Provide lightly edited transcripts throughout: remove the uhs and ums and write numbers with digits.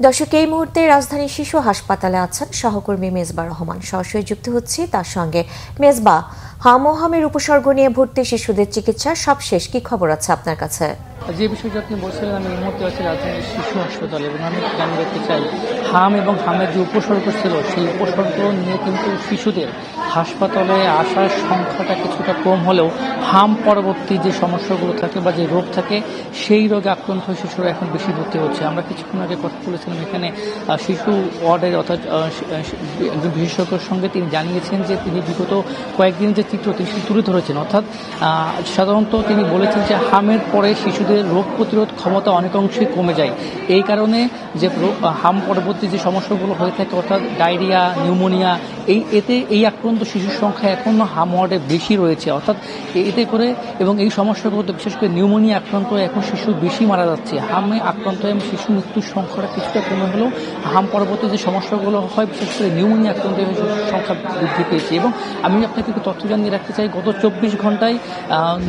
দর্শক, এই মুহূর্তে রাজধানী শিশু হাসপাতালে আছেন সহকর্মী মেজবা রহমান। সরাসরি যুক্ত হচ্ছি তার সঙ্গে। মেজবা, হাম ও হামের উপসর্গ নিয়ে ভর্তি শিশুদের চিকিৎসার সবশেষ কি খবর আছে আপনার কাছে? যে বিষয়টি আপনি বলছিলেন, আমি এই মুহূর্তে আছি রাজধানীর শিশু হাসপাতালে এবং আমি জানিয়ে রাখতে চাই, হাম এবং হামের যে উপসর্গ ছিল সেই উপসর্গ নিয়ে কিন্তু শিশুদের হাসপাতালে আসার সংখ্যাটা কিছুটা কম হলেও হাম পরবর্তী যে সমস্যাগুলো থাকে বা যে রোগ থাকে সেই রোগে আক্রান্ত হয়ে শিশুরা এখন বেশি ভর্তি হচ্ছে। আমরা কিছুক্ষণ আগে কথা বলেছিলাম এখানে শিশু ওয়ার্ডের অর্থাৎ একজন বিশেষজ্ঞের সঙ্গে। তিনি জানিয়েছেন যে তিনি বিগত কয়েকদিন যে চিত্র তিনি তুলে ধরেছেন, অর্থাৎ সাধারণত তিনি বলেছেন যে হামের পরে শিশুদের রোগ প্রতিরোধ ক্ষমতা অনেকাংশেই কমে যায়। এই কারণে যে হাম পরবর্তী যে সমস্যাগুলো হয়ে থাকে অর্থাৎ ডায়রিয়া, নিউমোনিয়া, এই আক্রান্ত শিশুর সংখ্যা এখনও হাম ওয়ার্ডে বেশি রয়েছে। অর্থাৎ এতে করে এবং এই সমস্যাগুলোতে বিশেষ করে নিউমোনিয়া আক্রান্ত হয়ে এখন শিশু বেশি মারা যাচ্ছে। হামে আক্রান্ত হয়ে শিশু মৃত্যুর সংখ্যাটা কিছুটা কমে হলেও হাম পরবর্তী যে সমস্যাগুলো হয় বিশেষ করে নিউমোনিয়া আক্রান্ত হয়ে শিশুর সংখ্যা বৃদ্ধি পেয়েছে। এবং আমি আপনাকে তথ্য জানিয়ে রাখতে চাই, গত 24 ঘন্টায়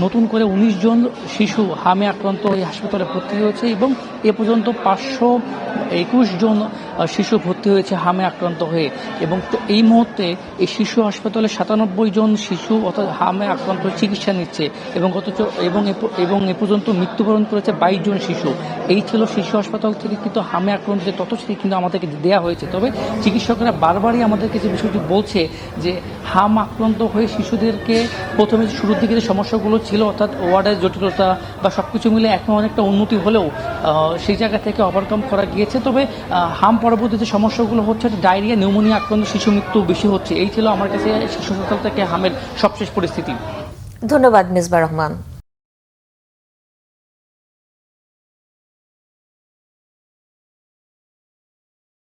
নতুন করে 19 জন শিশু হামে আক্রান্ত হয়ে হাসপাতালে ভর্তি হয়েছে এবং এ পর্যন্ত 521 জন শিশু ভর্তি হয়েছে হামে আক্রান্ত হয়ে। এবং এই মুহূর্তে এই শিশু হাসপাতালে 97 জন শিশু অর্থাৎ হামে আক্রান্ত চিকিৎসা নিচ্ছে এবং এ পর্যন্ত মৃত্যুবরণ করেছে 22 জন শিশু। এই ছিল শিশু হাসপাতাল থেকে কিন্তু হামে আক্রান্তদের তথ্যটি কিন্তু আমাদেরকে দেওয়া হয়েছে। তবে চিকিৎসকরা বারবারই আমাদেরকে যে বিষয়টি বলছে যে হাম আক্রান্ত হয়ে শিশুদেরকে প্রথমে শুরুর দিকে যে সমস্যাগুলো ছিল অর্থাৎ ওয়ার্ডের জটিলতা বা সবকিছু মিলে এখন অনেকটা উন্নতি হলেও সেই জায়গা থেকে ওভারকাম করা গিয়েছে। তবে হাম পরবর্তী যে সমস্যাগুলো হচ্ছে ডায়রিয়া, নিউমোনিয়া আক্রান্ত শিশু মৃত্যু বেশি হচ্ছে। এই ছিল আমার কাছে শিশু হাসপাতাল থেকে হামের সবশেষ পরিস্থিতি। ধন্যবাদ মেজবা রহমান।